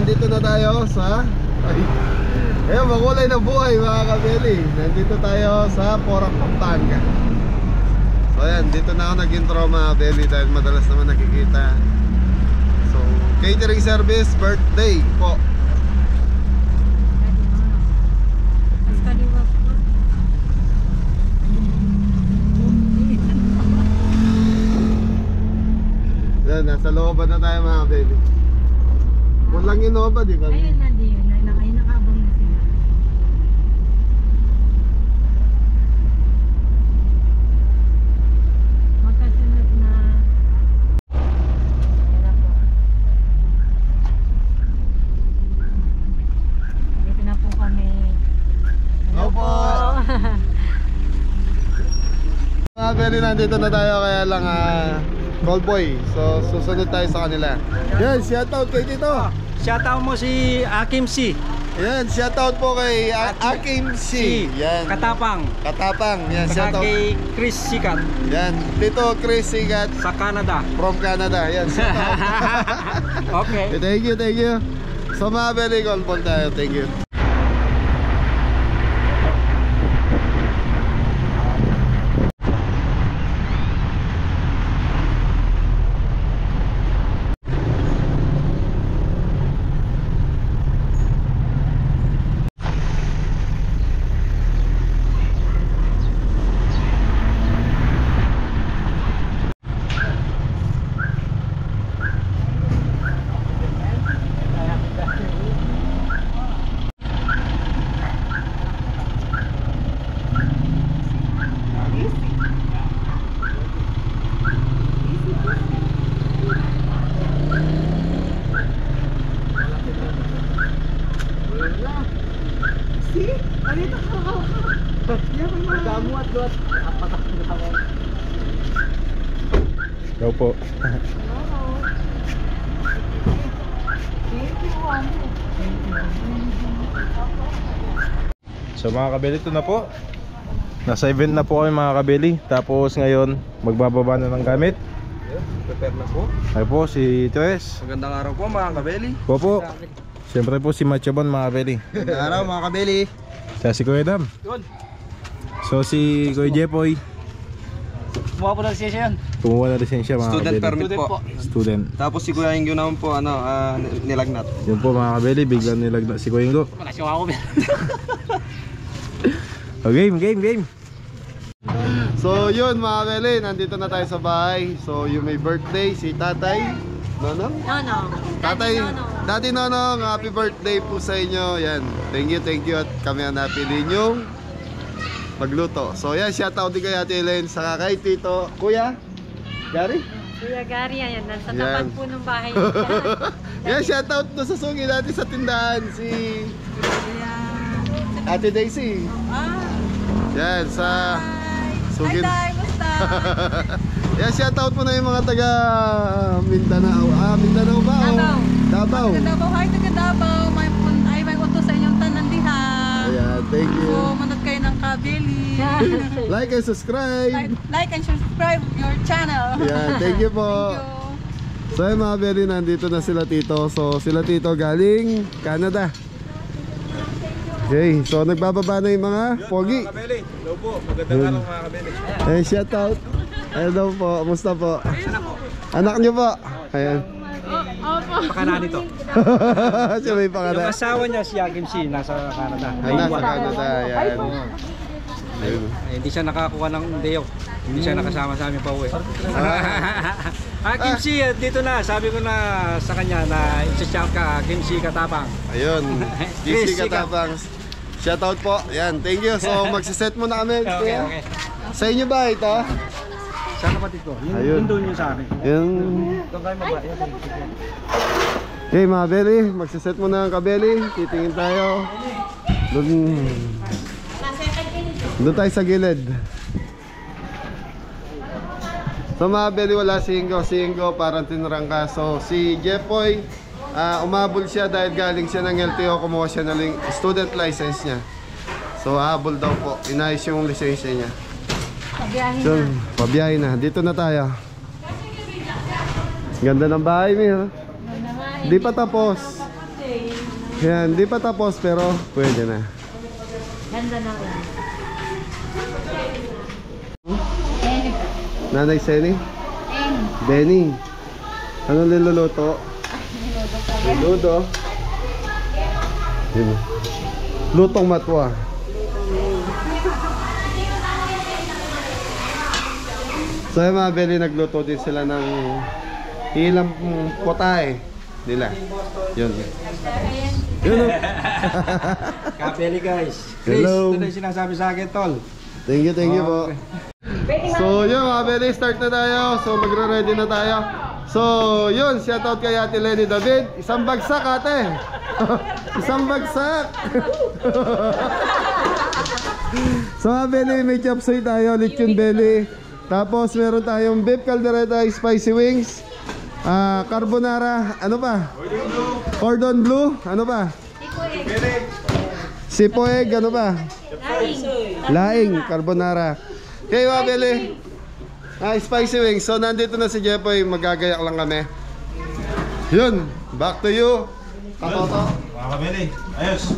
nandito na tayo sa makulay na buhay mga kabeli. Nandito tayo sa Porac, Pampanga. So ayan, dito na ako nag-intro mga kabeli dahil madalas naman nakikita. So, catering service, birthday po. Yan, nasa looban na tayo mga kabeli. Walang Innova, di ba? Ayun na din, ay nakabang na sila. Magkasunod na. Ayan na po. Dito na po kami. Hello po. Mga kabeli, nandito na tayo kaya lang callboy. So susunod tayo sa kanila. Yan, shoutout kay Tito. Shoutout mo si Akim C. Yan, shoutout po kay Akim C. Yan. Katapang. Katapang. Yan, Saka shoutout. kay Chris Sikat Yan, Tito Chris Sigat sa Canada. from Canada. Yan, shoutout. Okay. Thank you, thank you. So mga kabeli, callboy tayo. Thank you. Ikaw po. So mga kabeli, ito na po. Nasa event na po kami mga kabeli. Tapos ngayon magbababa na ng gamit. Prepare na po. Ay po si Tres. Magandang araw po mga kabeli. Po. Siyempre po si Machabon mga kabeli. Magandang araw mga kabeli. Siya si Kuya Dam. So si Kuya Jepoy, Kumuha po ng session. kumuha na lisensya mga Student kabeli. permit po. Student. Tapos si Kuya Ingyo naman po nilagnat. Yun po mga kabeli, biglang nilagda si Kuya Ingo. Malasyo ako. Oh, game. So yun mga kabeli, nandito na tayo sa bahay. So yung may birthday, si Tatay Nonong? No. Tatay, Daddy Nonong, happy birthday po sa inyo. Yan, thank you at kami ang napili nyo magluto. So yan, shoutout din kay Ate Ellen, saka kay Tito Kuya Gary. Kuya Gary, ayan, nasa Yan. tapat po ng bahay. Yan, shoutout na sa sugi natin sa tindahan, si Ate Daisy. Yan, sa sugi. Yan, shoutout mo na yung mga taga Mindanao. Mindanao ba? Davao. Davao, hi taga Davao. May utos sa inyong tanan diha. Ayan, thank you. So, manood kayo ng kabeli. Like and subscribe. Like and subscribe your channel. Yan, thank you po. Thank you. So yung mga beli, nandito na sila Tito. So sila Tito galing Canada. Okay, so nagbababa na yung mga pogi. Mga kabeli, hello po. Magandang araw mga kabeli. Eh, shout out. Hello po, musta po? Anak nyo po. Ayan. Pakana nito. Siya may Yung pangalan. asawa niya si Akim C. Nasa Canada. Anak sa Canada. Ayan. Ayun. Hindi siya nakakuha ng day off. Hindi siya nakasama sa amin pa uwi. Akim C, dito na. Sabi ko na sa kanya na isa-shout ka, Akim C Katapang. Ayun. Chris, DC Katapang. Shout out po. Yan, thank you. So magsiset muna kami. Okay. Sa inyo ba ito? Saan kapatid ko? Ayun. Yun doon yung sa akin. Yung... Doon kayo mababa. Okay mga beli, magsiset muna ang kabeli. Titingin tayo. Doon tayo sa gilid. So mga beli, wala si Ingo parang tinrangka. So si Jepoy, umabol siya dahil galing siya ng LTO. Kumuha siya ng student license niya. So habol daw po, inayos yung lisensya niya. Pabiyahin So, na. pabiyahin na. Dito na tayo. Ganda ng bahay mo. Di pa tapos. Yan, di pa tapos pero pwede na. Ganda na ulit. Nanay Seni? And, Benny. Ano niluluto? Luto. Yun. Lutong matwa. So yung mga Beli, nagluto din sila ng ilang potay nila. Yun. Yun. Kapeli guys. Chris, Hello. ito na yung sinasabi sa akin, tol. Thank you po. So yun mga Beli, start na tayo. So magre-ready na tayo. So yun, shoutout kay Ate Lenny David. Isang bagsak ate. Isang bagsak. So mga Beli, may chopsuey tayo, lechon belly. Tapos meron tayong beef caldereta, spicy wings, carbonara, ano pa? Cordon bleu, ano pa? Sipo egg, ano pa? Laing, carbonara. Okay, mga Beli. Spicy wings. So nandito na si Jepoy, magagayak lang kami. Yun, back to you. Katoto. Mga kabili, ayos.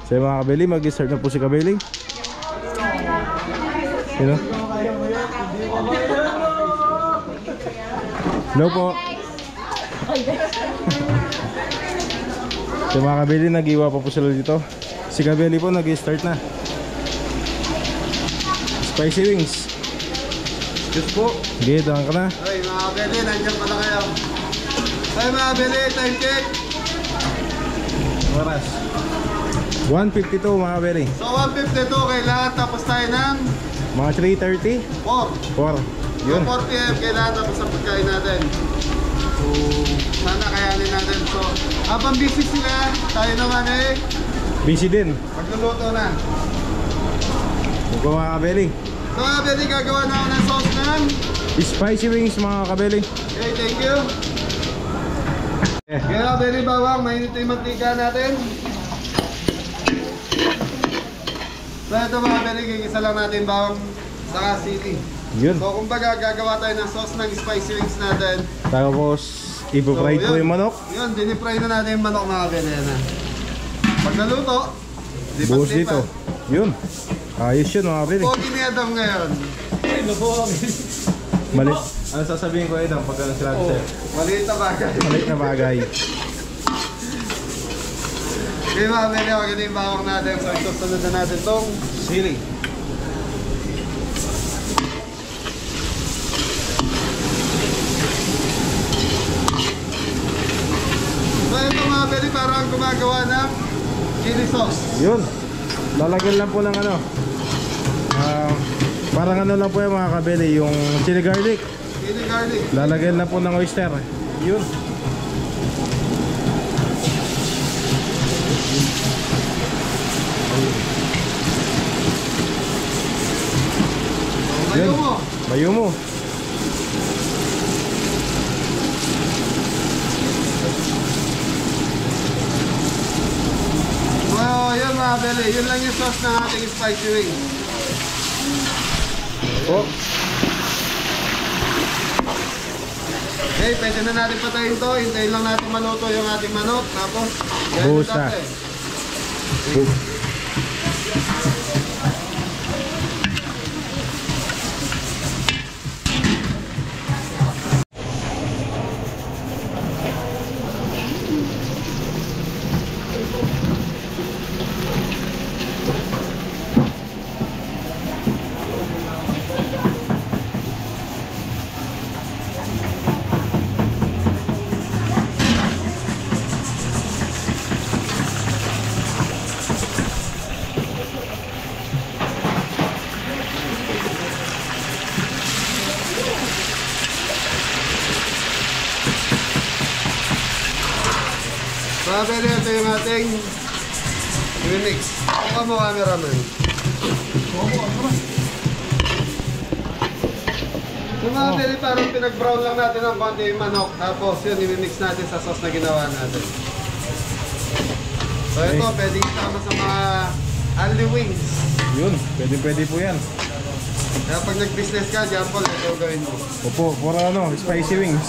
So mga kabili, mag-start na po si kabili. Sino? Hello po. So mga kabili, nag-iwa pa po sila dito. Si kabili po nag-start na. Spicy wings. Yes po. Okay, doon ka na. Ay, mga Beli, nandiyan pala kayo. Ay, mga Beli, time check. Oras 1:52 mga kabili. So 1:52 kailangan tapos tayo ng Mga 3:30 4. 4. Yun. 4 PM kailangan tapos ang pagkain natin. So sana kayanin natin. So habang busy sila, tayo naman Busy din. magluluto na. Ito mga kabili, So mga Beli, gagawa na ako ng sauce ng spicy wings mga kabili. okay, thank you. Kaya mga Beli, bawang, mainit na yung mantika natin. So ito mga Beli, gigisa lang natin bawang saka sili. Yun. So kumbaga gagawa tayo ng sauce ng spicy wings natin. Tapos ipo-fry po yun. yung manok. Yun, dinifry na natin yung manok mga Beli na. Pag naluto, Buhos dito. Yun. Ayos yun mga kabili. Pogi ni Adam ngayon. Malit. Ano sasabihin ko Edam pag ano sila sa'yo? Maliit na bagay. Malit na bagay. Okay mga Beli, okay na yung bawang natin. So isusunod na natin itong Sili. So ito mga Beli, parang gumagawa ng chili sauce. Yun. Lalagyan lang po ng ano. Parang ano lang po yung mga kabili, yung chili garlic. Chili garlic. Lalagyan lang po ng oyster. Yun. Bayo mo. Bayo mo. So yun mga Beli, yun lang yung sauce ng ating spicy wings. Oh. Okay, pwede na natin patayin to. Hintayin lang natin maluto yung ating manok. Tapos, yan Buhos yung na. dati. Mga Beli, ito yung ating remix. Ako mo cameraman. So mga Beli, parang pinag-brown lang natin ng konti yung manok. Tapos yun, i-mix natin sa sauce na ginawa natin. So ito, pwede isama sa mga only wings. Yun. Pwede po yan. Kaya pag nag-business ka, Jampol, ito gawin mo. Opo, for ano, spicy wings.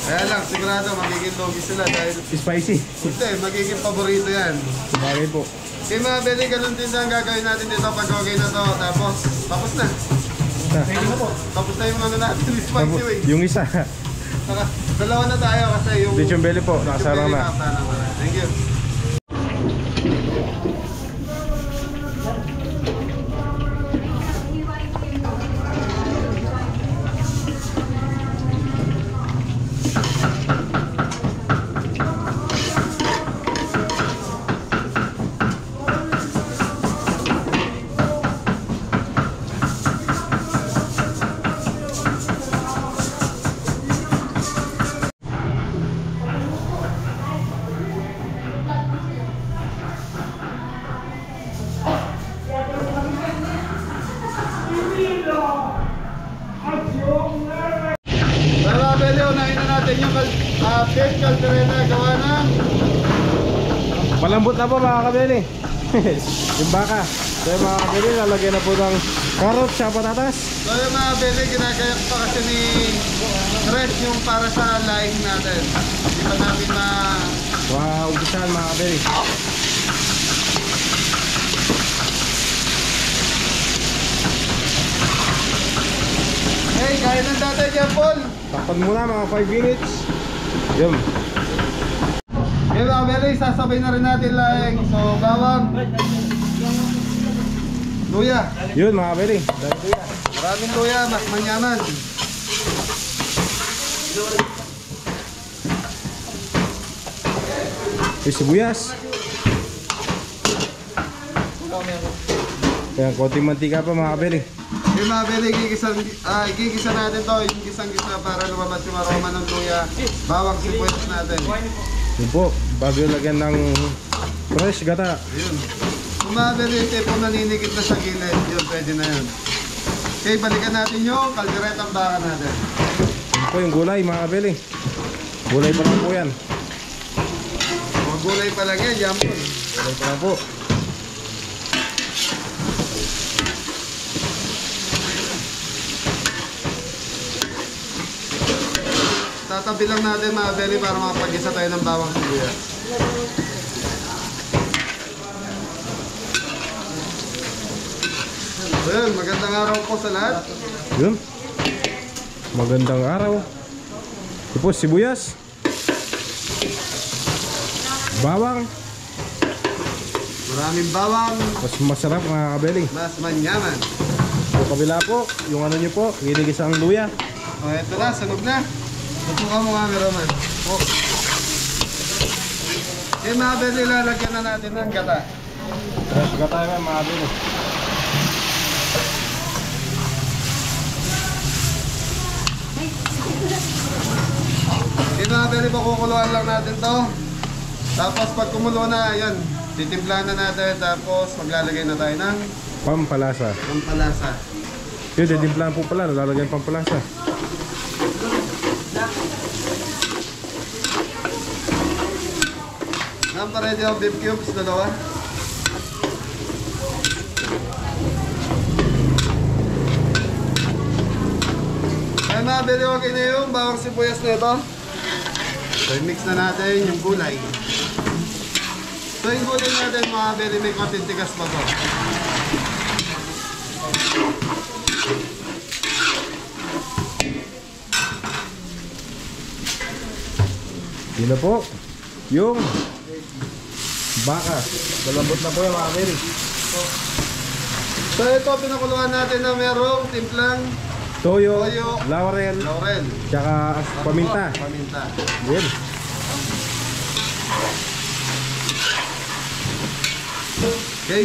Kaya lang, sigurado magiging logi sila dahil Spicy. hindi, magiging paborito yan. Sabagay po. Kaya mga Beli, ganun din ang gagawin natin dito pag okay na to. Tapos na. Tapos na yung ano natin, yung spicy wings. Yung isa. Dalawa na tayo kasi yung... Lechon belly po, nakasarang na. Thank you. Mga Beli, unahin na natin yung beef caldereta gawa ng... Malambot na po mga kabeli. Yung baka. So yung mga kabeli, lalagyan na po ng carrot sa patatas. So yung mga Beli, ginagayak pa kasi ni Chris yung para sa laing natin. Hindi pa namin Wow, umpisahan mga kabeli. Hey, kain ng tatay dyan, Paul! Takpan muna mga 5 minutes. Yun. Okay mga Beli, sasabay na rin natin laing. So bawang, luya. Yun mga kabeli. Maraming luya, mas manyaman. May sibuyas. Kaya konting mantika pa mga kabeli. Okay mga Beli, gigisa natin to. Yung gisang-gisa para lumabas yung aroma ng luya. Bawang sibuyas natin. Yun po, bago yung lagyan ng fresh gata. Yun. Kung mga Beli, tipo naninigit na sa gilid, yun, pwede na yun. Okay, balikan natin yung kalderetang baka natin. Yun po yung gulay mga kabeli. Gulay pa lang po yan. Mga gulay pa lang yan, Jampol. Gulay pa lang po. Tatabi lang natin mga Beli para makapag-isa tayo ng bawang sibuyas. So yun, magandang araw po sa lahat. Yun. Magandang araw. Ito po, sibuyas. Bawang. Maraming bawang, Mas masarap mga kabeli. mas manyaman. Sa kabila po, yung ano nyo po, ginigisang luya. O eto na, sanog na. Tutukan mo nga Roman. O. Okay mga Beli, lalagyan na natin ng gata. Fresh gata yan mga kabeli. Okay mga Beli, pakukuluan lang natin to. Tapos pag kumulo na, yan, titimplahan na natin. Tapos maglalagay na tayo ng Pampalasa. pampalasa. Yun, didimplahan po pala, nalalagyan pampalasa. Nang pa-ready ang beef cubes, dalawa. Ay mga Beli, okay na yung bawang sibuyas na ito. So i-mix na natin yung gulay. So yung gulay natin mga Beli, may konting tigas pa to. Yun na po. Yung baka. Malambot na po yung mga kabeli. So ito, pinakuluan natin na merong timplang Toyo, Toyo. laurel, laurel. tsaka paminta. Paminta. Yun. Okay.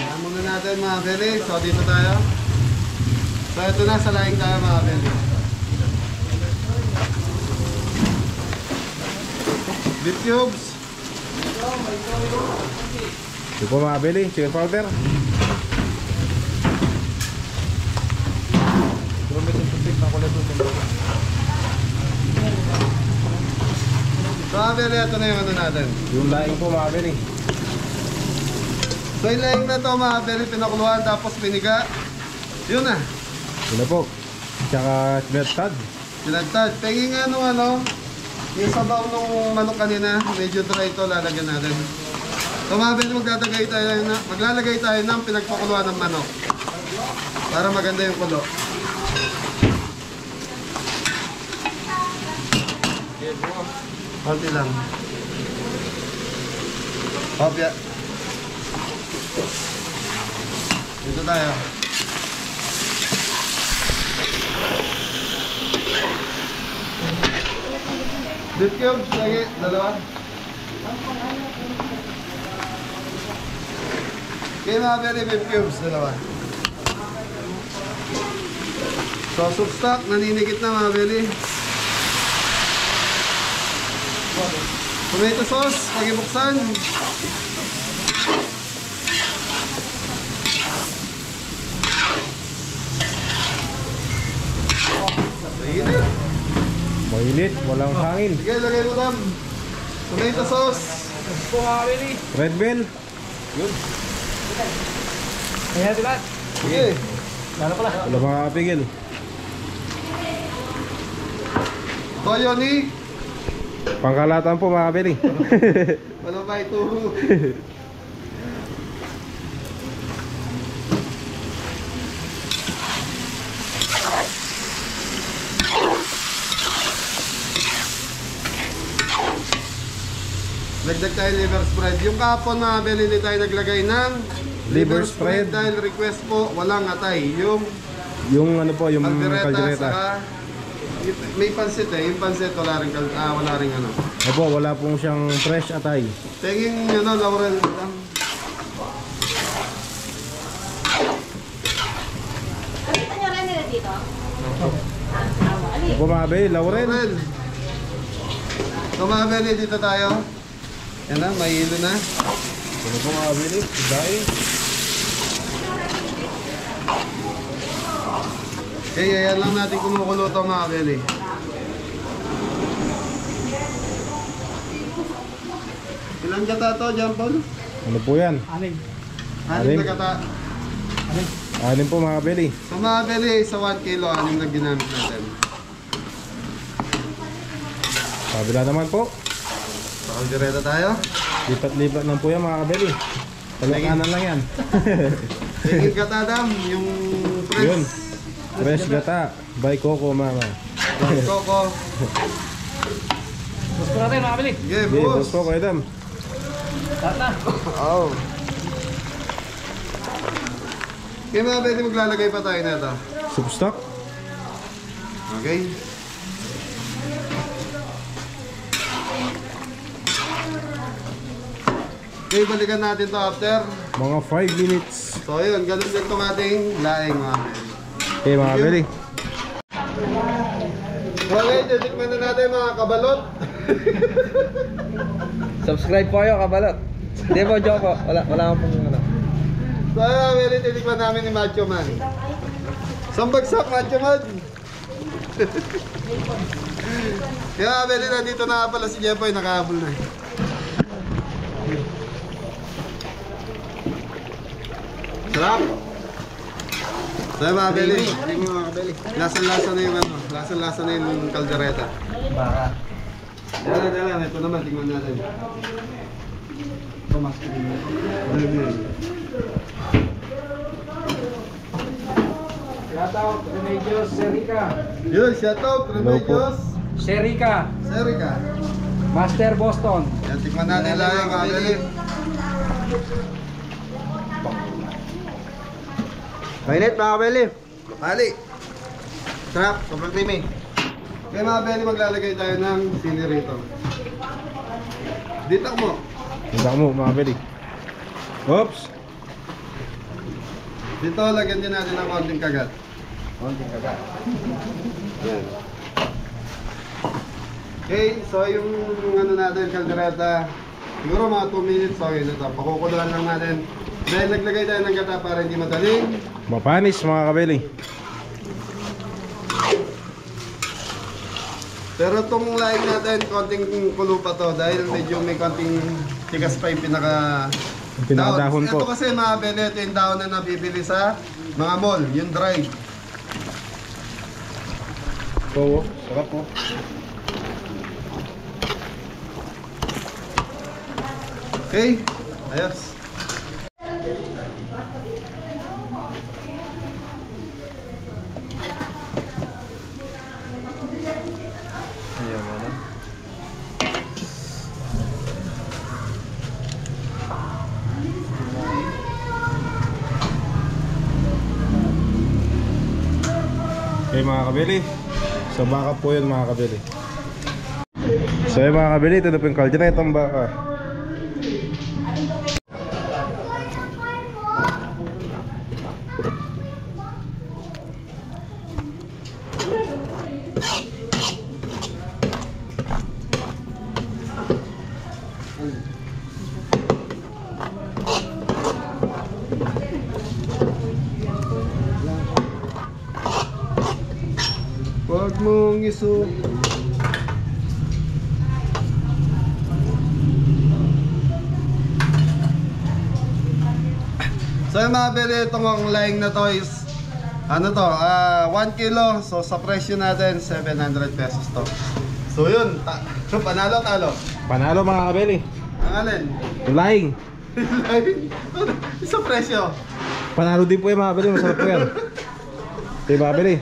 Ayan muna natin mga Beli. So dito tayo. So ito na, sa laing tayo mga Beli. Beef cubes. Ito po mga kabeli, chicken powder. So mga Beli, ito na yung ano natin. Yung laing po mga kabeli. So yung laing na to mga kabeli, pinakuluan tapos piniga. Yun na. Yun na po. Tsaka sinatad. Pinagtad. Penging yung sabaw nung manok kanina, medyo dry ito, lalagyan natin. So mga kabeli, maglalagay tayo ng pinagpakuluan ng manok. Para maganda yung kulo. Konti lang. Kopya. Dito tayo. Beef cubes, lagi, dalawa. Okay mga kabeli, beef cubes, dalawa. So, soup stock, naninigit na mga kabeli. Tomato sauce, pag-ibuksan. Mainit. Mainit, walang hangin. Sige, lagay mo dam. Tomato sauce. Red bell. Kaya diba? Sige. Wala makakapigil. Toyo ni. Pangkalatan po mga kabeli. Wala pa ituro. Nagdag tayo liver spread. Yung kapon mga kabeli, hindi tayo naglagay ng Liver spread. dahil request po, walang atay. Yung ano po, yung Caldereta, caldereta. saka may pansit yung pansit wala rin ano. Opo, wala pong siyang fresh atay. Tingin laurel lang. Nakita niyo rin nila dito? Opo mga kabeli, laurel. Laurel. So mga kabeli, dito tayo. Yan na, may hilo na. Ano po mga kabeli? Dahil. Okay, yan lang natin kumukulo ito mga kabeli. Ilang gata to, John Paul? Ano po yan? Anim Anim. na gata. Anin po mga kabeli. So mga kabeli, sa 1 kilo, anim na ginamit natin. Kabila naman po. So, kaldereta tayo. Lipat-lipat lang po yan mga kabeli. Talakanan lang yan. Tingin gata dam, yung Yun. fresh. Fresh gata. By Coco mama. Coco. Gusto natin mga kabili. Sige, Sige, boss. boss po kayo dam. Lahat na. Oh. Kaya mga pwede maglalagay pa tayo na ito. Soup stock. Okay. Okay, balikan natin to after. Mga 5 minutes. So yun, ganun din itong ating laing mga pwede. Okay mga kabeli. So okay, titikman na natin mga kabalot. Subscribe po kayo, kabalot. Hindi po, joke po. Wala akong ano. So ayun, pwede titikman namin ni Macho Man. Sambagsak, Macho Man. Kaya pwede nandito na pala si Jepoy, nakahabol na. Sarap! So yun mga beli, lasang-lasa na yung ano, lasang-lasa na yung kaldereta. Baka. Dala, ito naman, tingnan natin. Tomas, Shoutout, Remedios Serica. yun, shoutout, Remedios, Serica. Serica. Master Boston. Yan, tingnan natin lang yung mga beli. Mainit mga kabili. Mali. Sarap, sobrang creamy. Kaya mga beli, maglalagay tayo ng sili rito. Dito mo. Hindi mo mga kabeli. Oops. Dito, lagyan din natin ng konting kagat. Yan. Okay, so yung ano natin, kaldereta, siguro mga 2 minutes, so yun ito. Pakukuluan lang natin. Dahil naglagay tayo ng gata para hindi madaling. Mapanis mga kabeli. Pero itong laing natin, konting kulo pa to dahil medyo may konting tigas pa yung pinaka Yung pinakadahon Ito po. kasi mga beli, ito yung dahon na nabibili sa mga mall, yung dried. Oo, sarap po. Okay, ayos. Ayan mo na. Okay mga kabili, sa baka po yun mga kabili. So yun mga kabili, ito na po yung kalderetang baka. Huwag mong iso. So yung mga bili, itong laing na to is ano to, 1 kilo. So sa presyo natin 700 pesos to. So yun, panalo talo. Panalo mga kabili. Ang alin? Yung laing. Sa presyo. Panalo din po yung mga kabili, masarap po yan. Okay mga kabili.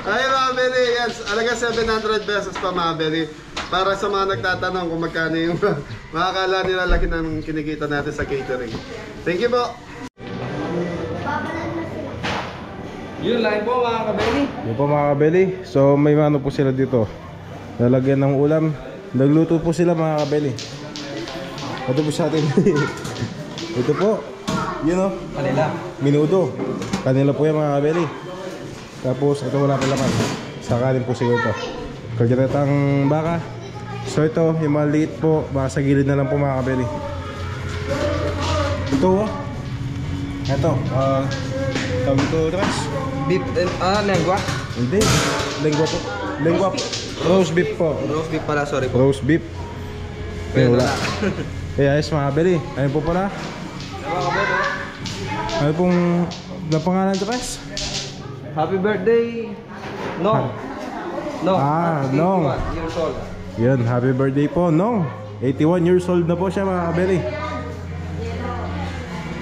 Ay mga bili, yes, alaga 700 pesos pa mga bili. Para sa mga nagtatanong kung magkano yung makakala nila laki ng kinikita natin sa catering. Thank you po. Yun lang po mga kabeli. Yun po mga kabeli. So may ano po sila dito. Lalagyan ng ulam. Nagluto po sila mga kabeli. Ito po sa atin. Ito po. Yun o. Kanila. Minudo. Kanila po yan mga kabeli. Tapos ito wala pa laman. Sakalim po siguro ito. Kalderetang baka. So ito yung maliit po. Baka sa gilid na lang po mga kabeli. Ito o. Ito. Tawag ito Trans. Beef and lengua. Hindi. Lengua po. Lengua po. Roast beef po. Roast beef pala, sorry po. Roast beef. Pwede Wala. na. Kaya ayos mga kabeli. Ayun po pala. Ano pong napangalan ito guys? Happy birthday. No. No. Ah, no. 81 years old. Yun, happy birthday po. No. 81 years old na po siya mga kabeli.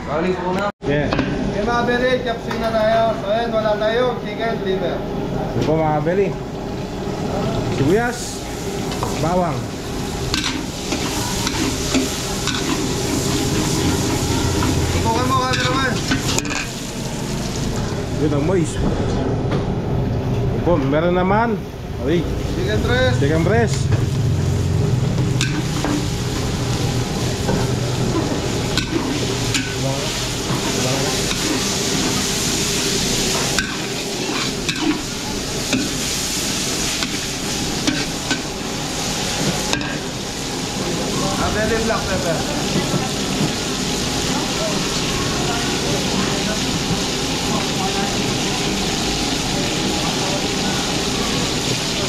Kaling po na. Yeah. Okay mga bili, chopsing na tayo. So ayan, wala tayo, chicken, liver. Yun po mga kabeli. Sibuyas. Bawang. Tutukan mo kami naman. Yun ang moist. Yun po, meron naman. Ay, Chicken breast. chicken breast. Abeli black pepper.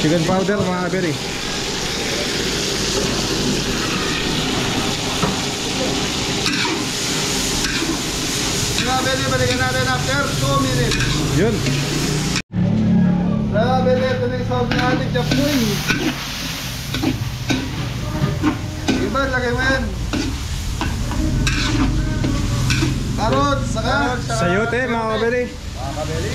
Chicken powder mga kabeli. Mga bili, balikan natin after 2 minutes. Yun. Mga bili, ito na yung sauce na ating chopsing. Iba, lagay mo yan. Carrots, saka Sayote mga kabeli. mga kabeli.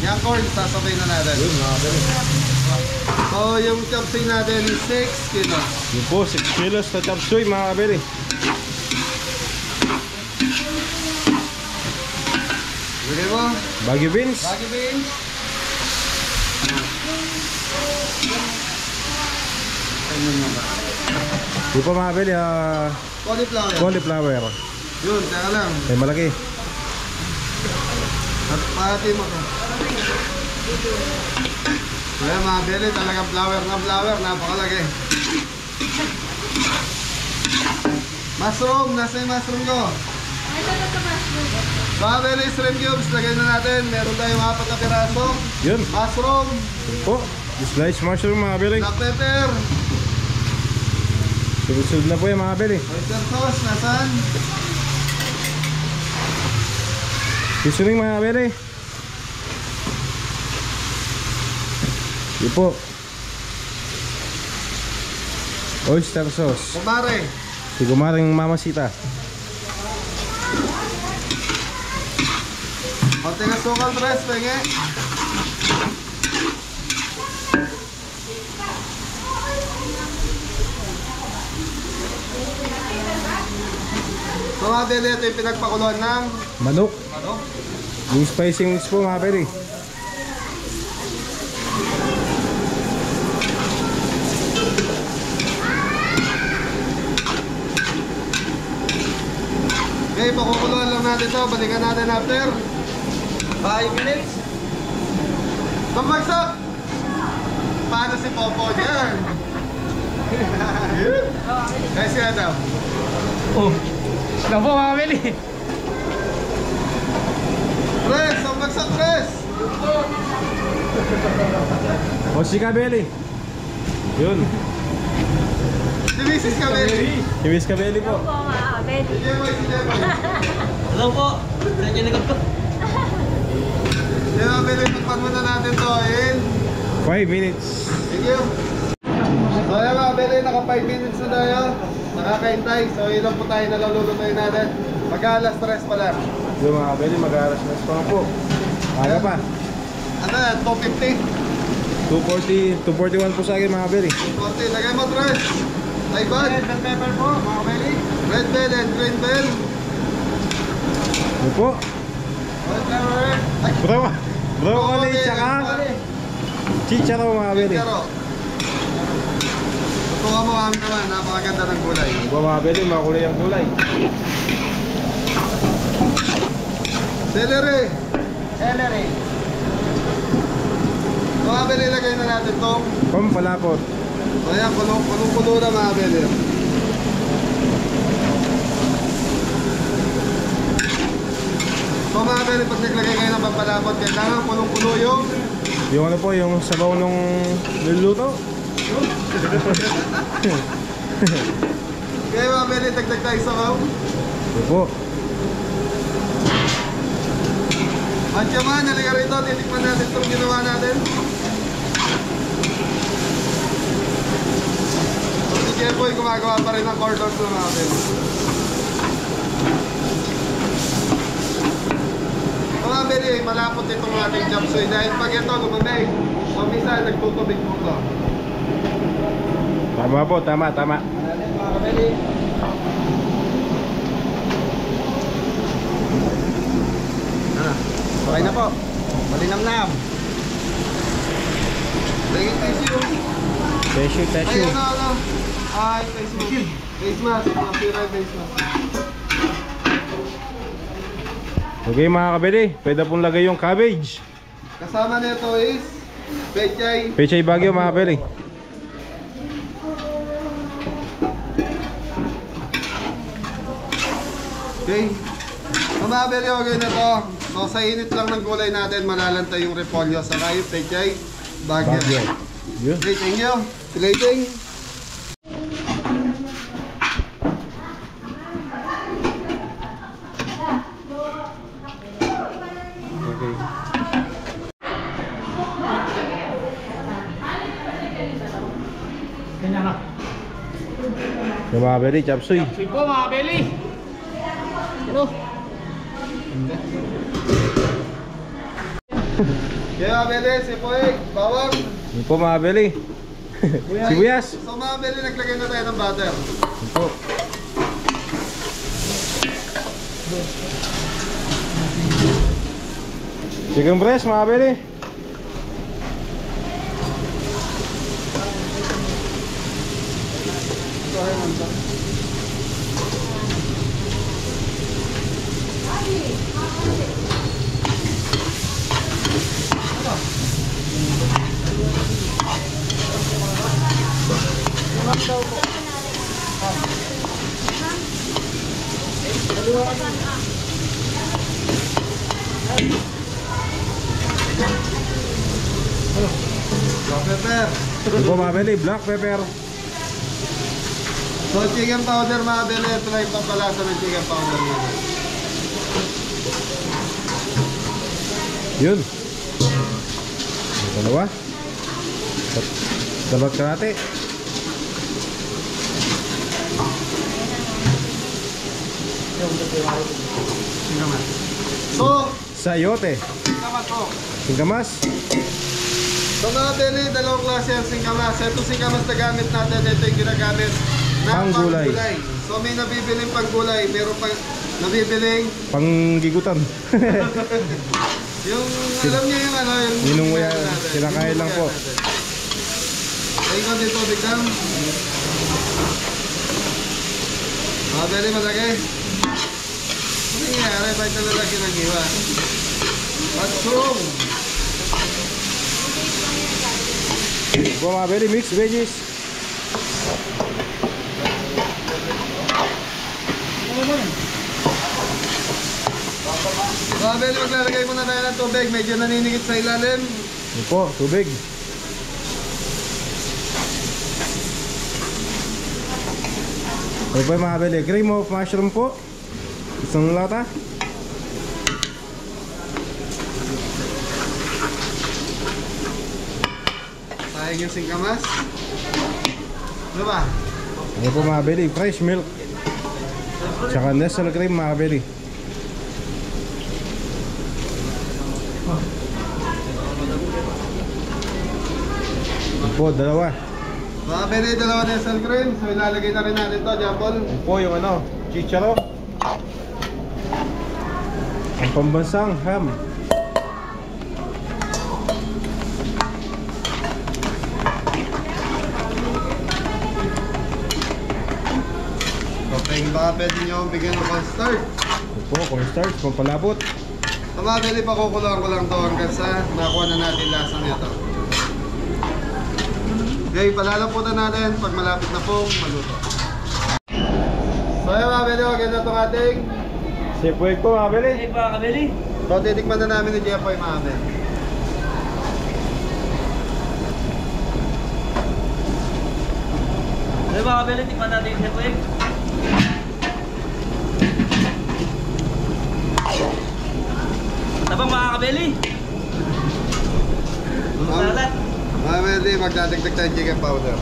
Yung corn, sasabay na natin. Yun mga kabeli. So, yung chopsing natin, 6 kilos. Yun po, 6 kilos na chop suey mga kabeli. Bili mo. Baguio beans. Baggy beans. Ano mo ba? Yun po mga kabeli, Cauliflower. cauliflower. Yun, teka lang. Ay malaki. At pati mo ka. Kaya mga bili, talagang flower, napakalaki. Mushroom, nasa yung mushroom ko? Mga bili, shrimp cubes, lagay na natin. Meron tayong 4 na piraso. Yun. Mushroom, Yun po. Slice mushroom mga kabeli. black pepper, Sunod-sunod na po yan mga kabeli. Oyster sauce, nasaan? Seasoning mga kabeli. Di po. Oyster sauce. Kumare. Si Kumaring Mamasita. Konting asukal, Tres, penge. So mga beli, ito yung pinagpakuluan ng Manok. ano? Yung spicy mix po mga kabeli. Okay, pakukuluan lang natin to. Balikan natin after 5 minutes. Tumbagsak! Paano si Popo dyan? Kasi Adam. Oh, na po mga kabeli. Tres! Tumbagsak, Tres! O si kabeli. Yun. Si Mrs. Kabeli. Si Miss Kabeli po. Opo, mga kabeli. Si Jemoy, si Jemoy. Hello po. Nandiyan na ko. Si Kabeli, tukpan muna natin to in 5 minutes. thank you. So ayan mga Kabeli, naka 5 minutes na tayo. Nakakaintay. So ilan po tayo nalululutuin natin. Mag-alas 3 pa lang. Yung mga kabeli, mag-aaras na pa po. Aga pa. Ano yan? 250. 241 po sa akin mga kabeli. 240. Lagay mo, Tres. Ay, bud. Red bell pepper po, mga Kabeli. Red bell and green bell. Yun po. Red pepper. Ay, Broccoli tsaka chicharo mga kabeli. Chicharo. Tutuwa mo kami naman. Napakaganda ng gulay. Mga kabeli, makulay ang kulay. Celery. Celery. Mga Kabeli, lagay na natin itong Pampalapot. so yan, kulong-kulo na mga Kabeli. So mga Kabeli, pag naglagay kayo ng pampalapot, kailangan kulong-kulo Yung ano po, yung sabaw nung niluluto. kaya mga Kabeli, dagdag tayo sa kaw. Yun po. At yaman, halika rito, titikman natin itong ginawa natin. So si Jeboy gumagawa pa rin ng cordons na natin. Mga Kabeli, malapot itong ating chop suey dahil pag ito lumamig, so minsan nagtutubig mo ito. Tama po, tama. Mga Kabeli. Okay na po. Malinamnam. Lagyan tayo siyo. Tissue, Ay, tissue. ano. Ay, face mask. Face mask. Mga pira face mask. Okay mga kabeli, pwede pong lagay yung cabbage. Kasama nito is pechay. Pechay Baguio mga kabeli. Okay. Mamabili ko kayo na to. So sa init lang ng gulay natin, malalantay yung repolyo sa kayo, pechay, bagyo. Baguio. Yun. Okay, thank you. Plating. Okay. Yung mga kabeli, chop suey. Sige po mga kabeli. Ano? Kaya mabili, sipoy, bawang. Yun po mga kabeli. Sibuyas. So mabili, naglagay na tayo ng butter. Yun po. Chicken breast mga kabeli. Black pepper. Yun po mga kabeli, black pepper. So chicken powder mga beli, ito lang yung pampalasa ng chicken powder natin. Yun. Dalawa. Dalawat kalate. So, Sayote. singkamas po. Singkamas. So mga beli, dalawang klase ang singkamas. Ito singkamas na gamit natin, ito yung ginagamit na Panggulay. panggulay. So may nabibiling panggulay, meron pang nabibiling Panggigutan. yung alam niyo yung ano, yung Ninunguya, kinakain lang po. Ayun ko dito, biglang. Mga beli, malaki. Ano nangyayari? Bakit na lalaki ng hiwa? Mushroom. Ito mga beli, mixed veggies. Mga beli, maglalagay muna tayo ng tubig. Medyo naninigit sa ilalim. Ito po, tubig. Ito po yung mga beli, cream of mushroom po. Isang lata. Sayang yung singkamas. Ano ba? Ito po mga beli, fresh milk. Tsaka Nestle cream mga beli. Ito po, dalawa. Mga beli, dalawa na yung sun cream. So ilalagay na rin natin to, Japol. Ito po yung ano, chicharo. Ang pambansang ham. Okay, baka pwede nyo bigyan ng cornstarch. Ito po, cornstarch, pampalapot. So mga beli, pakukulang ko lang to hanggang sa nakuha na natin lasa nito. Okay, palalaputan natin pag malapit na pong maluto. So yun mga beli, okay na itong ating. Sipuig po mga beli. So titikman na namin ni Jepoy mga beli. Ay mga kabeli, tikman natin yung sepuig. Tabang mga kabeli. Salat. Mga beli, magdadagdag tayo chicken powder.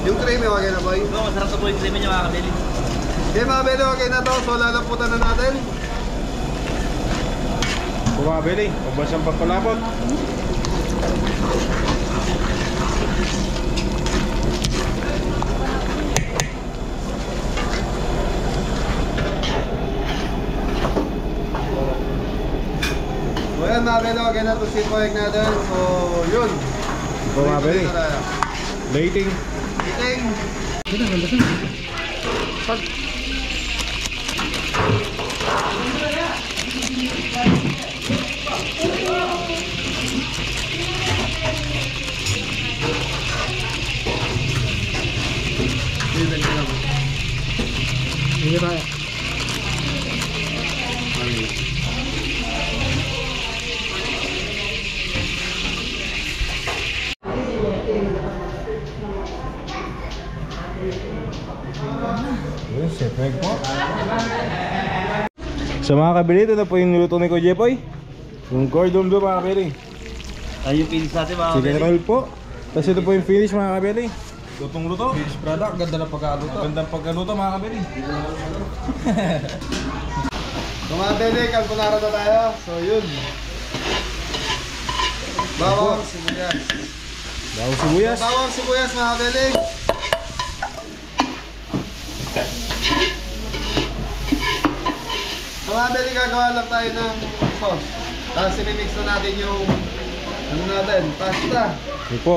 Yung creamy, okay na boy? Oo, masarap na po yung creamy niya mga kabeli. Okay mga beli, okay na to. So lalaputan na natin. Ito mga beli, pambansang pampalapot. So yan mga beli, okay na to sipoig natin. So yun. Ito mga beli, Dito tayo. plating. Eating. Yun, sipuig po. Sa mga kabili, ito na po yung niluto ni Ko Jepoy. Yung cordon bleu mga kabili. Ay, yung pinis natin mga Chicken kabeli. roll po. Tapos ito po yung finish mga kabili. Lutong luto. Finish product, ganda ng pagkaluto. Gandang pagkaluto mga kabili. So mga beli, carbonara na tayo. So yun. Bawang sibuyas. Bawang sibuyas. Bawang sibuyas mga beli. So mga beli, gagawa lang tayo ng sauce. Tapos sinimix na natin yung ano natin, pasta. Ito po.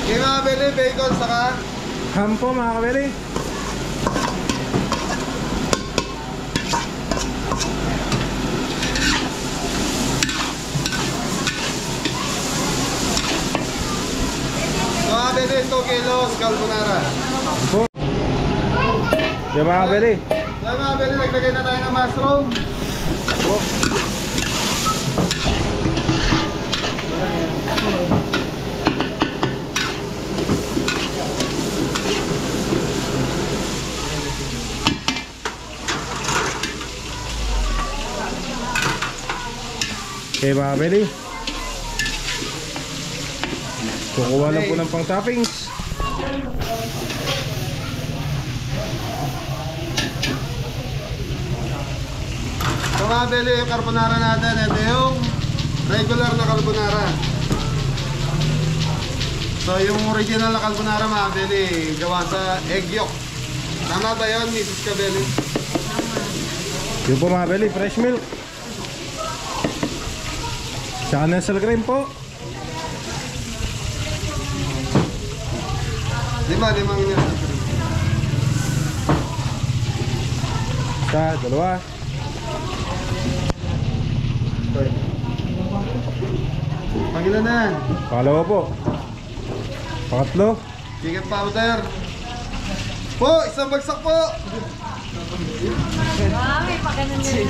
Okay mga beli, bacon saka Ham po mga kabili. Beli, 2 kilos carbonara. Po. Yung mga kabeli. So mga Beli, naglagay na tayo ng mushroom. Po. Okay mga kabeli. Kukuha lang po ng pang toppings. So mga Beli, yung carbonara natin, ito yung regular na carbonara. So yung original na carbonara mga Beli, gawa sa egg yolk. Tama ba yun, Mrs. Kabeli? Yun po mga kabeli, fresh milk. Tsaka nasal cream po. 5 niya. Isa, dalawa. Pangilan na yan. Pangalawa po. Pangatlo. Chicken powder. Po, isang bagsak po. Mami, pa ganun yun.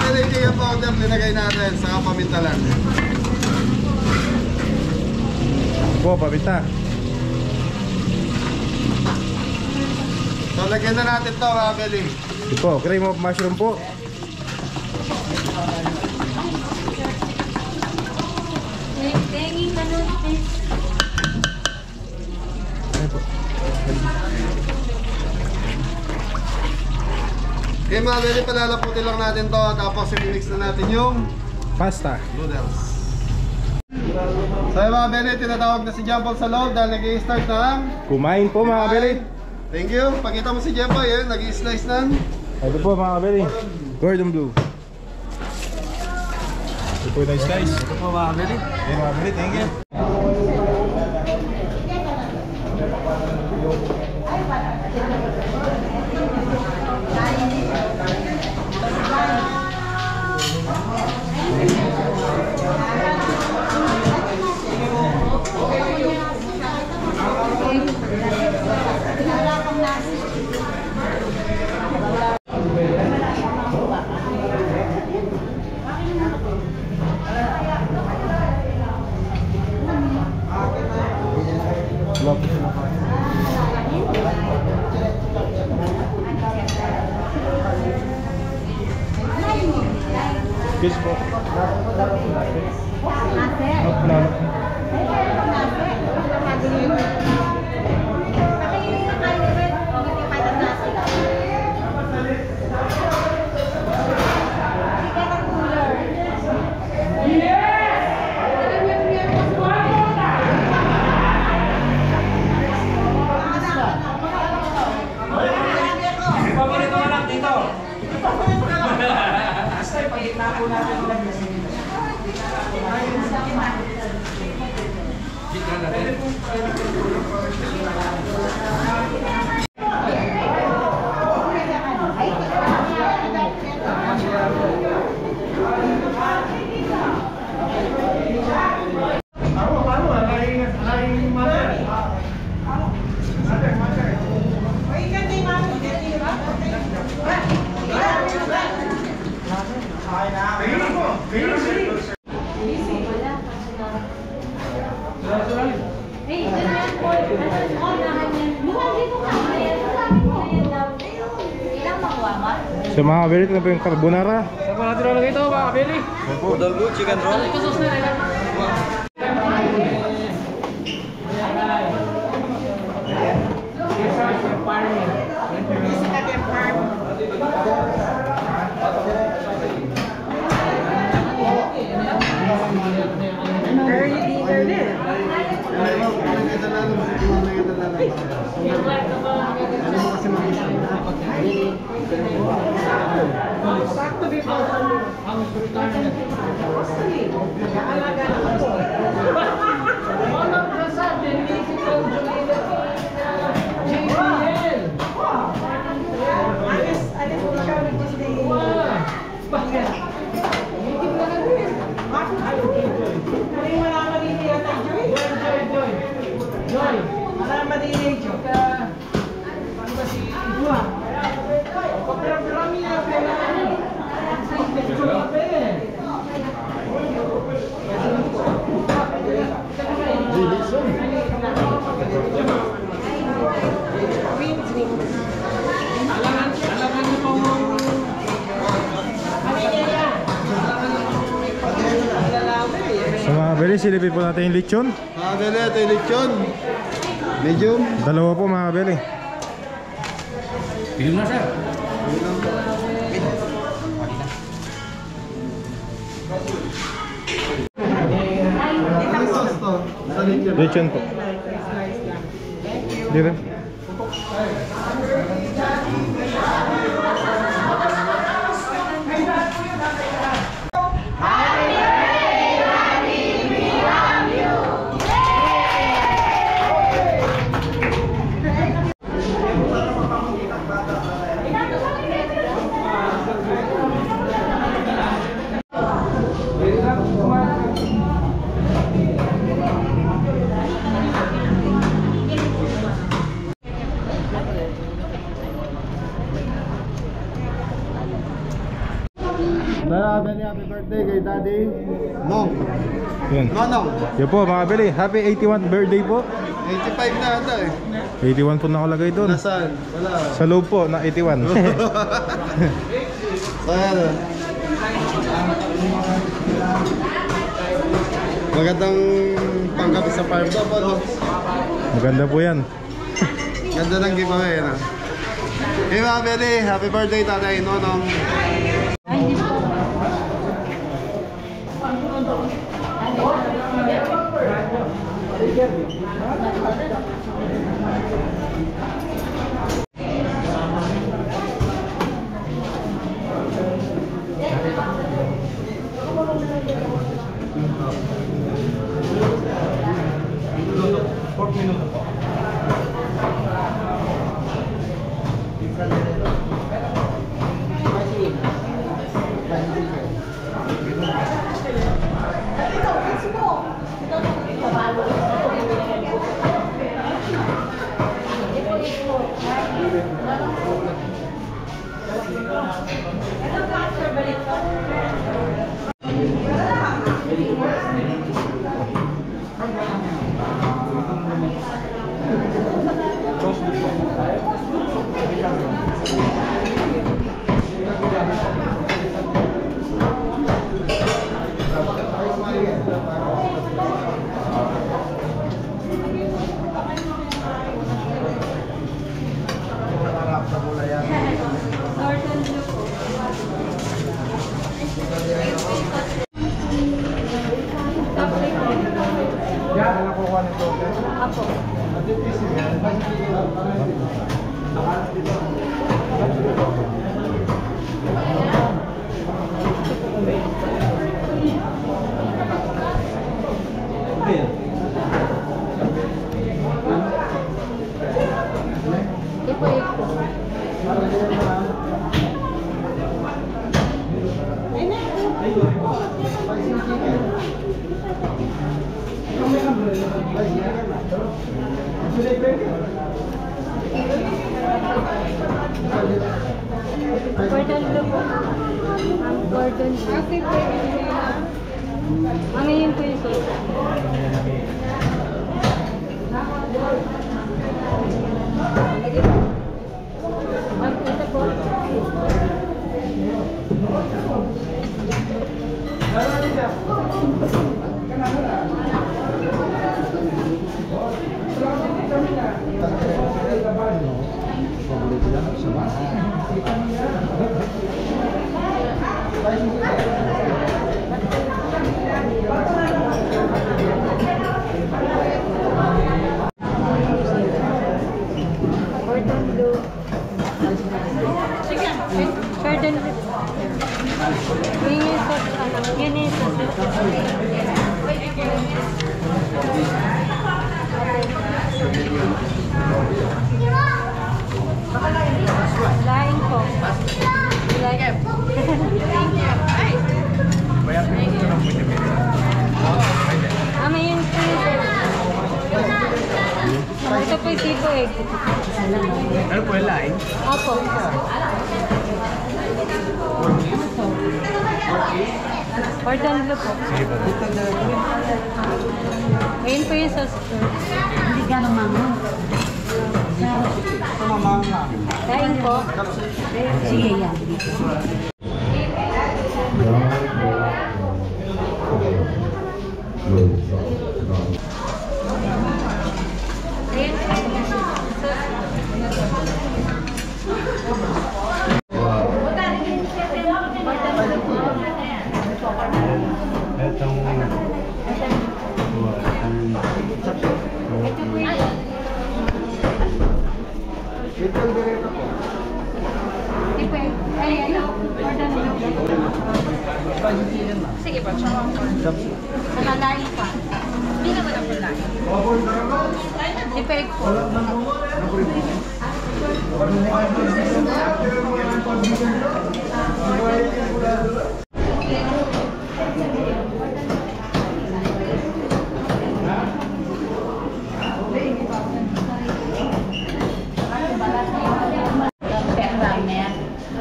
Pili chicken powder, linagay natin. Saka paminta lang. Po, paminta. So, lagyan na natin to mga Beli. Ito po, cream of mushroom po. Tingin ka nun. Ayan po. Okay mga Beli, palalaputin lang natin to. Tapos i-mix na natin yung Pasta. noodles. So yung mga Beli, tinatawag na si Jampol sa loob dahil nag-i-start ng Kumain po mga kabeli. Thank you. Pakita mo si Jempo, yan, nag-i-slice ng Ito po mga kabeli. Gordon Blue. Ito po yung slice. Ito po mga kabeli. Okay mga kabeli, thank you. Kiss po. Paborito ka lang dito. So mga kabeli, ito na po yung carbonara. Saan pa natin lalagay ito mga kabeli? Udol blue, chicken roll. So mga kabeli, silipin po natin yung lechon. Mga kabeli, ito yung lechon. Medium. Dalawa po mga kabeli. Bigyan na sir. Ano sauce to? Sa lechon. Lechon po. Dito. Happy birthday kay Daddy Nong. Yan. Nonong. Yun po mga kabeli, happy 81st birthday po. 85 na ata eh. 81 po nakalagay doon. Nasaan? Wala. Sa loob po na 81. So yan. Magandang panggabi sa farm to po. Maganda po yan. Ganda ng giveaway na. Hey mga Beli, happy birthday Tatay Nonong. Gordon Blue po. Gordon Blue. Ano yun po yung sauce? Ito po. po yung siko egg. Ano po yung line? Opo. Cordon bleu po. Ayun po yung sauce, sir. Hindi ka naman. Kain po. Sige, yan. Sige po, tsaka ako. Nakalain pa. Hindi naman ako lain. Dipeg po.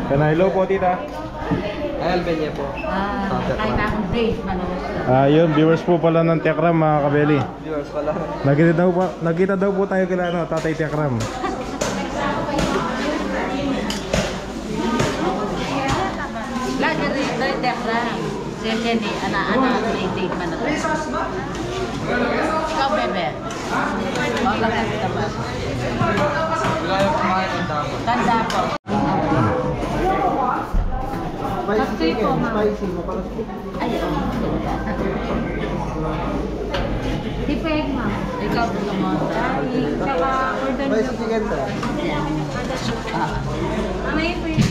Kana hello po tita. Ay, Albania po. Ay, bakong base, manood. Yun, viewers po pala ng Tekram mga kabeli. Viewers pala. Nakita daw po tayo kila ano, Tatay Tekram. Lagi rin, dahil dekra. Siyempre, ana-ana, date man na. Ikaw, bebe. Wala ka ito ba? Wala yung kumain ng dama. Tanda po. Spicy po, ma'am. Ay, Dipeg, ma'am. Ikaw po naman. Tsaka, cordon bleu. Spicy chicken ta. May po yung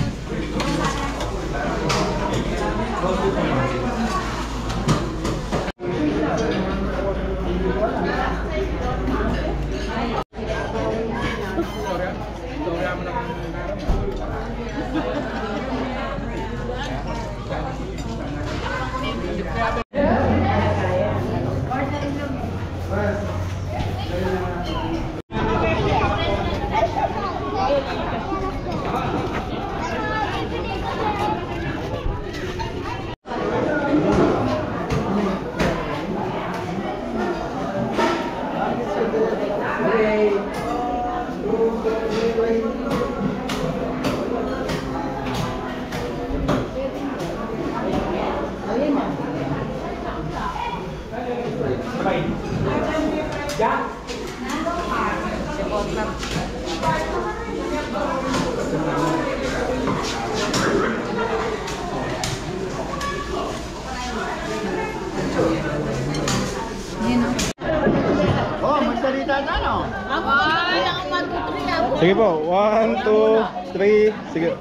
Sige po, 1, 2, 3, sige.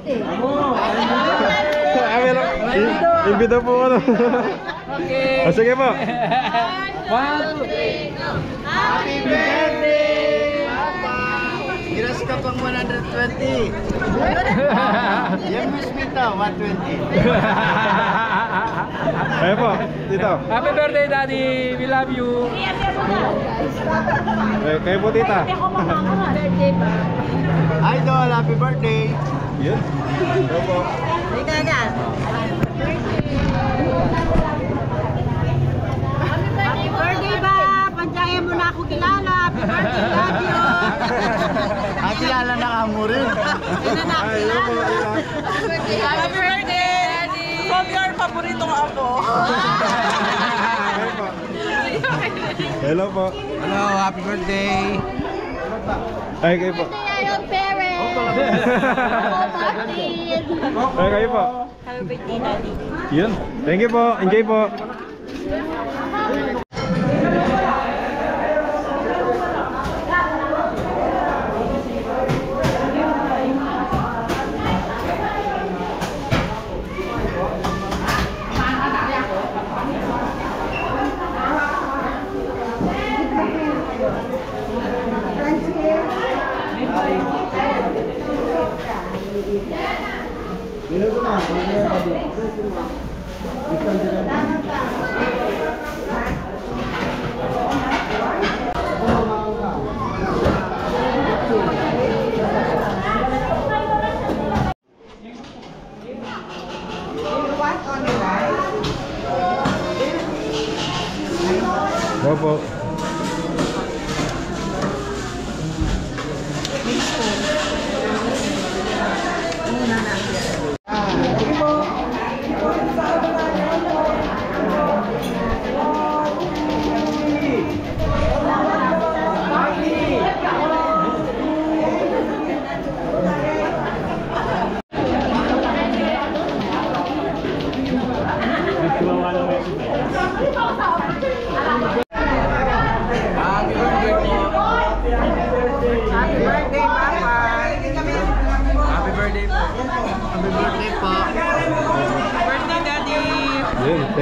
Imbita po ano. Okay. Sige po. 1, 2, 3, go! Happy birthday! Papa! Giras ka pang 120. Yan miss me to, 120. Ayo po, dito. Happy birthday, Daddy! We love you! Kayo po tita. Idol, happy birthday! Yun. Ayo po. Happy birthday ba? Panjaya mo na ako kilala. Happy birthday, love you. Ang kilala na ka mo rin. Ayo po tita. Happy birthday, Daddy! From your paborito ko ako. Ayo po. Hello po. Hello, happy birthday! Ay, kayo po. Ayong parents. Ay, kayo po. Happy birthday, Daddy. Yun. Thank you po. Enjoy po.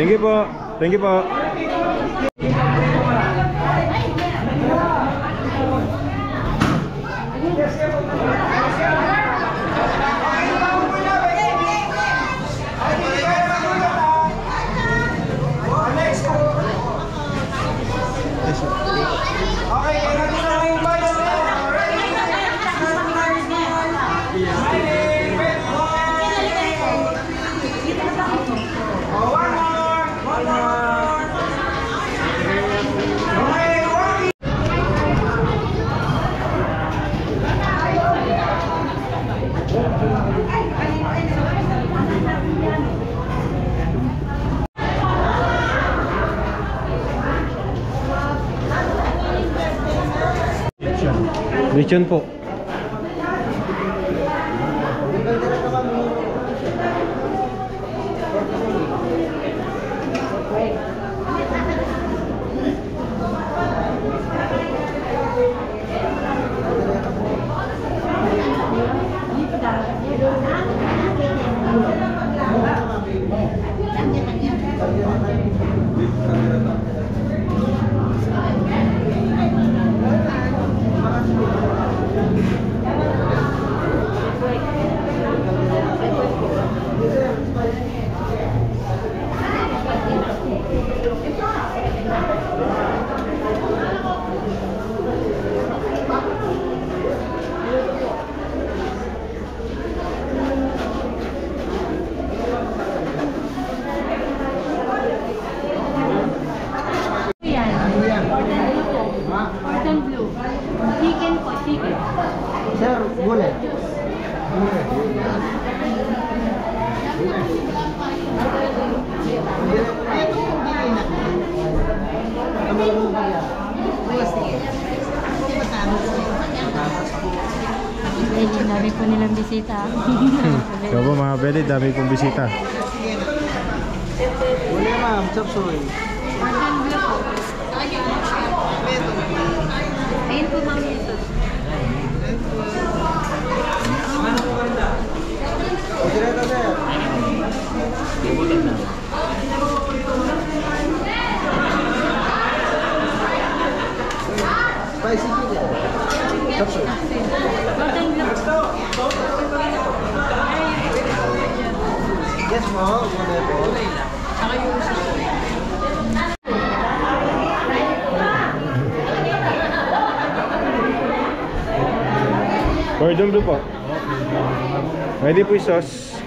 Thank you po. Thank you po. Lechon po. Sir, gulay. Dami po nilang bisita. Ikaw po mga Beli, dami pong bisita. Gulay ma'am, chop suey. Ayun po mga ito. Direto sir. Spicy chicken. Chop suey. Yes mo, gulay po. Cordon bleu po. Pwede po yung sauce.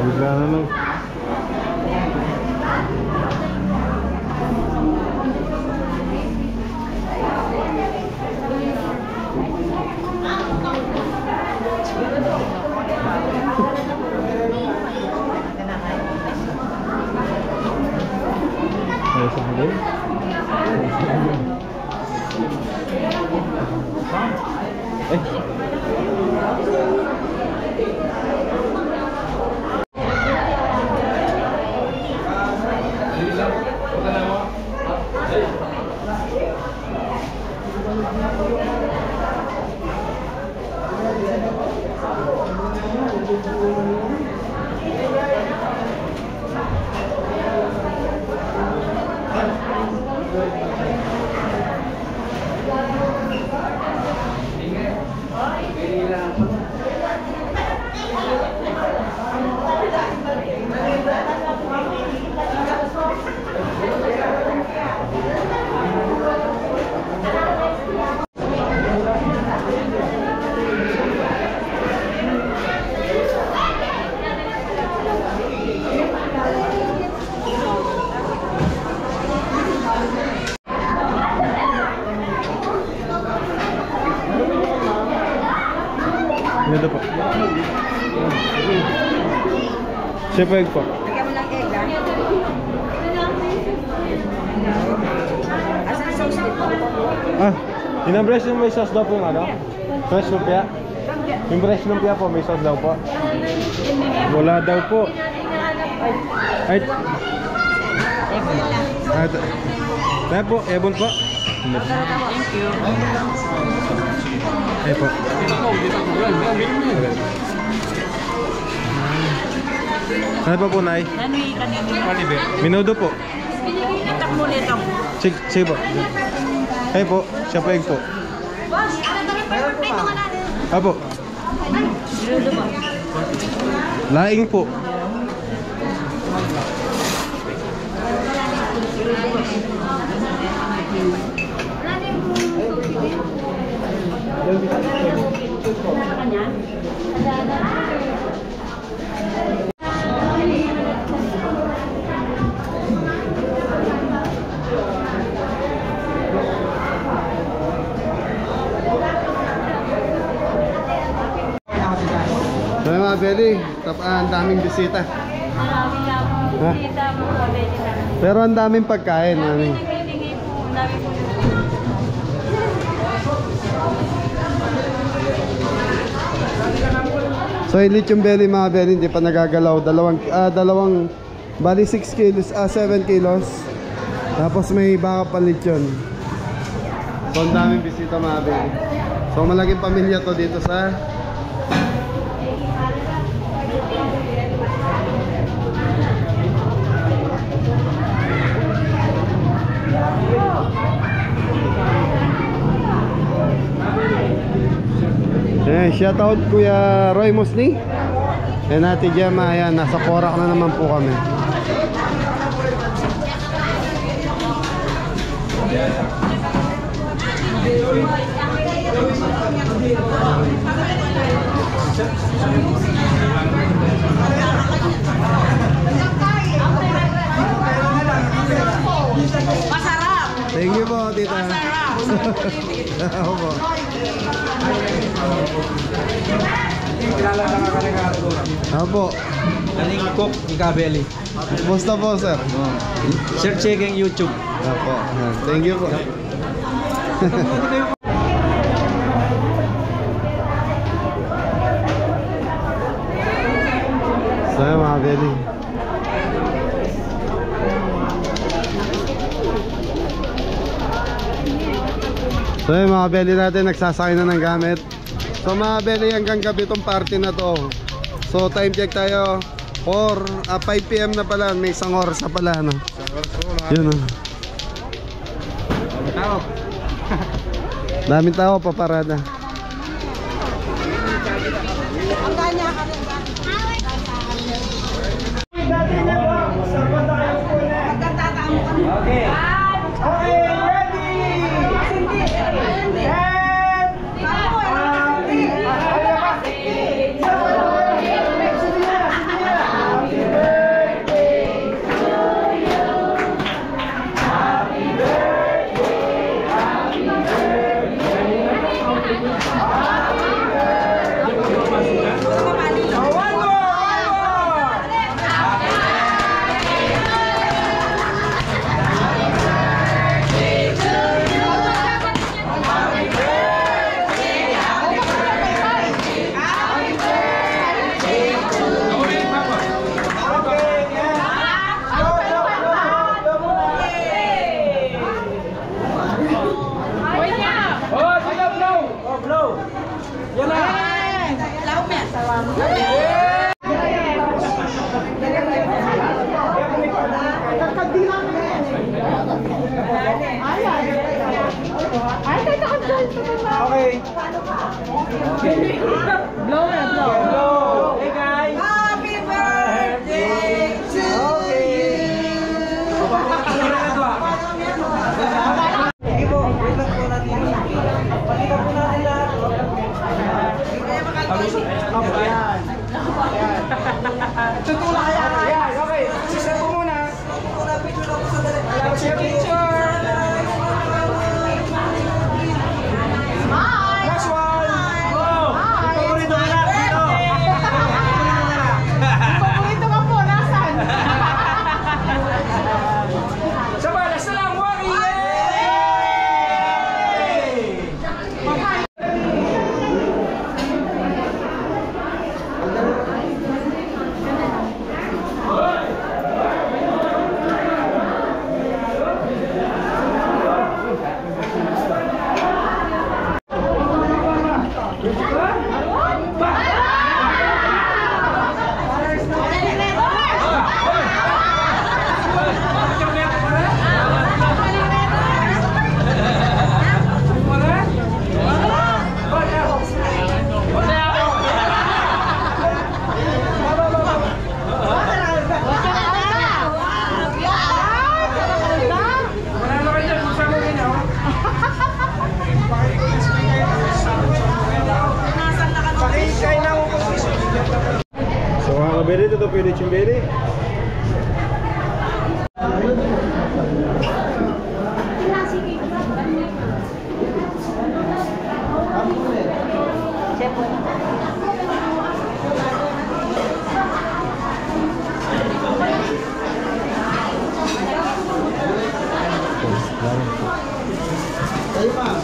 Bigla na lang. Ay, sa huli? Eh. Ito po. Chef egg po. Lagyan mo ng egg, ha? Asan sauce dito? Ah, inabresh yung may sauce daw po yung ano? Fresh lumpia? Yung fresh lumpia po, may sauce daw po. Wala daw po. Ay. Kaya po, ebon po. Thank you. Ay po. Ano pa po, Nay? Nanoy kanina. Minudo po. Itak mo nito. Sige po. Ay po, siya po egg po. Apo. Minudo ba? Laing po. So mga Belly, ang daming bisita. Maraming lamang Ha? bisita, mga kabeli na. Pero ang daming pagkain. Mami. Nagtitingin po, dami po So yung lechon belly mga belly hindi pa nagagalaw. Dalawang bali 6 kilos, 7 kilos. Tapos may baka pa lechon. So ang daming bisita mga belly. So malaking pamilya to dito sa shoutout Kuya Roy Musni. And Ate Gemma, ayan, nasa Porac na naman po kami. Masarap! Thank you po, tita. Ako po. Ako po. Naling cook ni Kabeli. Basta po, sir. Search checking YouTube. Ako. Thank you po. So yun mga belly. So yun mga belly natin, nagsasakay na ng gamit. So mga belly, hanggang gabi itong party na to. So time check tayo 5 PM na pala, may isang oras na pala no? Yun o. Daming tao paparada. Ay, Opo, yan. Tutulak kaya. Ayan, okay. Step po muna. Picture. Next one. Paborito ka na. Dito. Paborito ka po, nasan? Sa balas na lang, Waki! So mga kabeli, ito pwede chimbeli. Kayo, ma'am.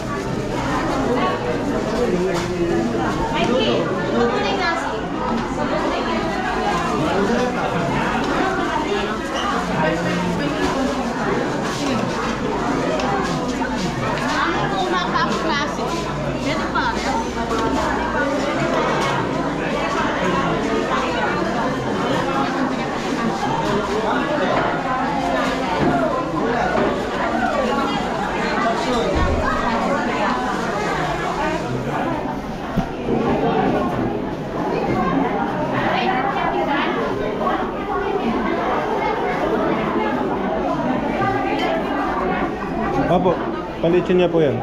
Mikey, huwag mo na yung nasi. Una pa ang klase. Ganun pa. Opo, palitsin niya po yan.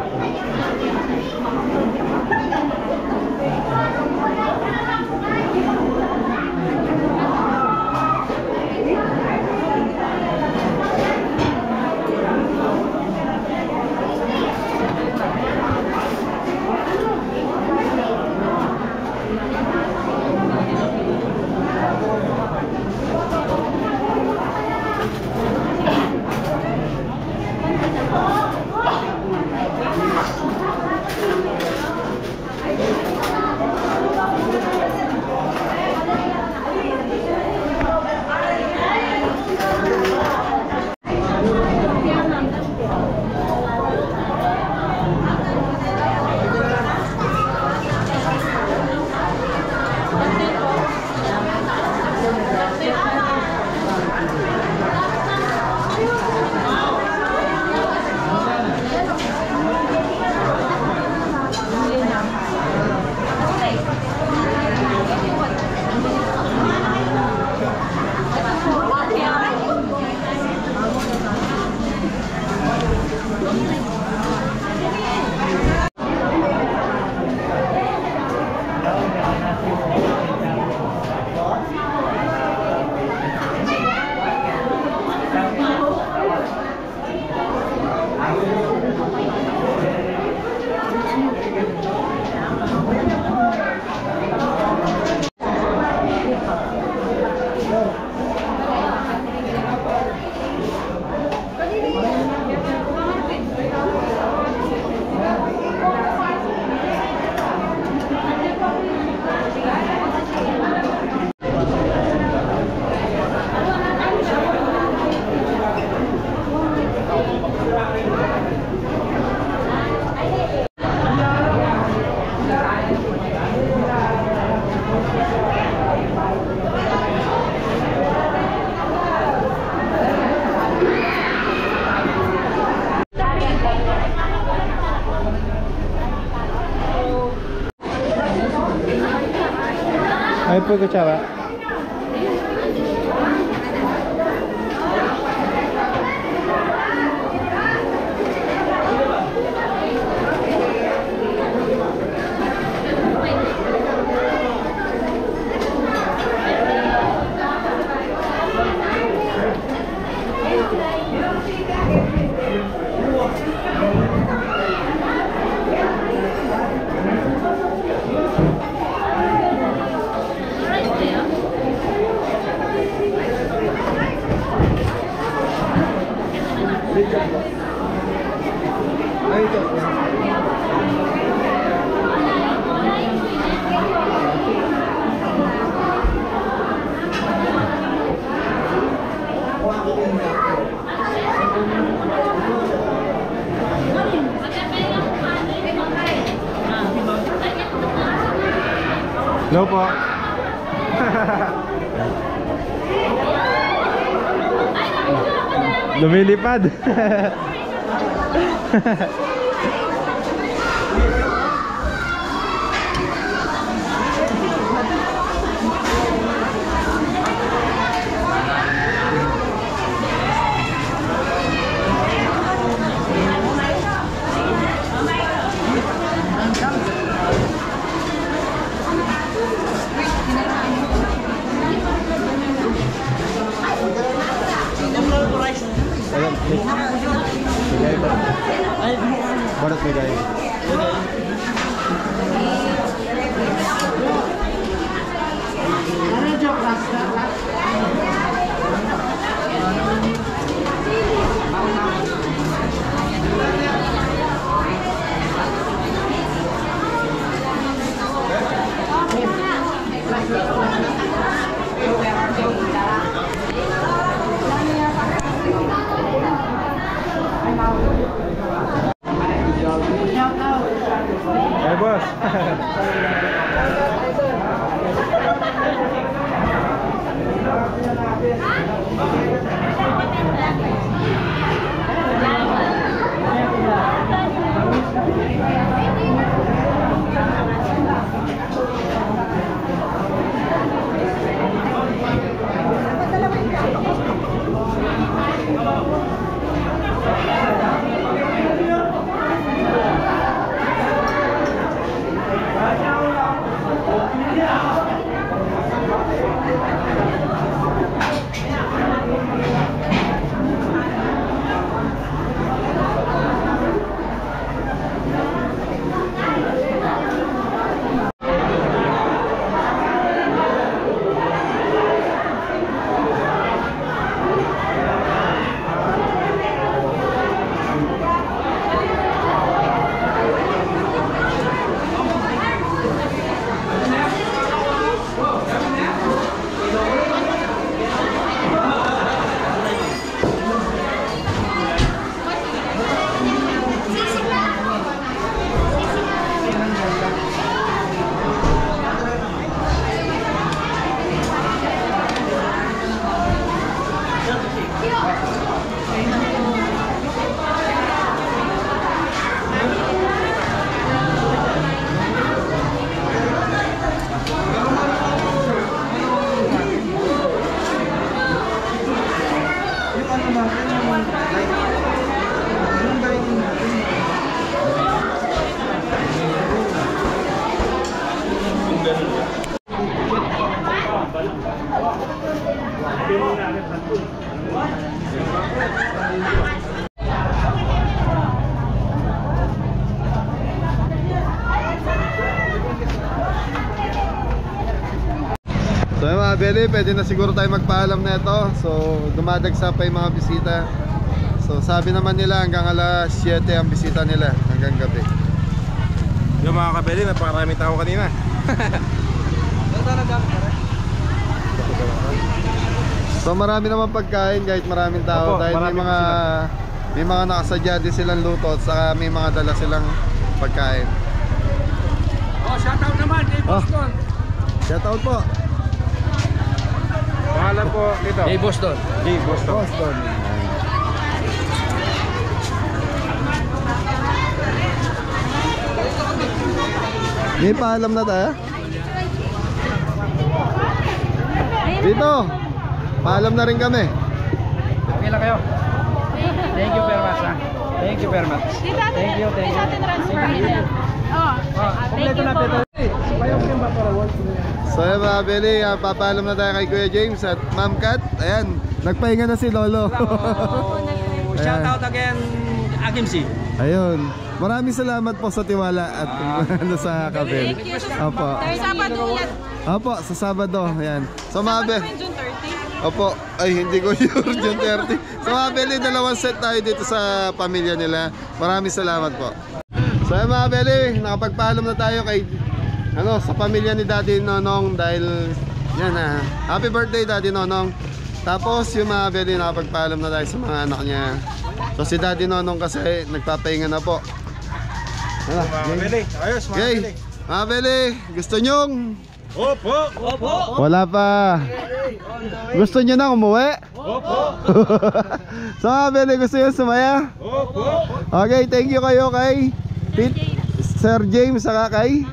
Ay po kutsara. No po. Lumilipad. Barat may guys. Hey boss. So yung mga beli, pwede na siguro tayo magpaalam na ito. So dumadagsa pa yung mga bisita. So sabi naman nila hanggang alas 7 ang bisita nila, hanggang gabi. Yung mga kabeli, napakaraming tao kanina. So marami naman pagkain kahit maraming tao. Opo, dahil may mga nakasadya din silang luto at saka may mga dala silang pagkain. Oh, shoutout naman kay Boston. Shoutout po. Pangalan po dito. Kay Boston. Hey, Boston. Boston. May paalam na tayo? Dito! Paalam na rin kami. Okay lang kayo. Thank you very much. Thank you very much. Thank you. Kompleto na pito. So yun mga beli, papaalam na tayo kay Kuya James at Ma'am Kat. Ayan, nagpahinga na si Lolo. Shoutout again, Akimsi. Ayun, maraming salamat po sa tiwala at ano sa kabel. Opo. Sabado yan. Opo, sa Sabado. Ayan. So mga beli. June 30. Opo, ay hindi ko sure June 30. So mga beli, dalawang set tayo dito sa pamilya nila. Maraming salamat po. So yun mga beli, nakapagpaalam na tayo kay sa pamilya ni Daddy Nonong dahil yan happy birthday Daddy Nonong. Tapos yung mga beli, nakapagpaalam na tayo sa mga anak niya. So si Daddy Nonong kasi nagpapahinga na po. Mga kabeli. Ayos, mga Okay, kabeli. mga beli, gusto nyong Opo! Wala pa. Gusto nyo na umuwi? Opo! So mga Beli, gusto nyo sumaya? Opo! Okay, thank you kayo kay Sir James saka kay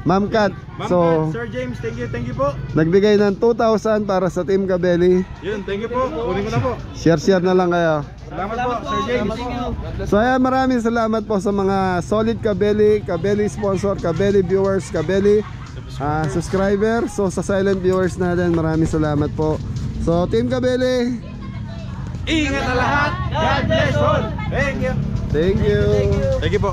Ma'am Kat. So, Sir James, thank you po. nagbigay ng 2,000 para sa Team Kabeli. Yun, thank you po. Kunin ko na po. Share na lang kayo. Salamat po, Sir James. So ayan, maraming salamat po sa mga solid Kabeli, Kabeli sponsor, Kabeli viewers, Kabeli subscriber. So sa silent viewers natin, maraming salamat po. So Team Kabeli, Ingat na lahat. God bless all. Thank you. thank you. Thank you po.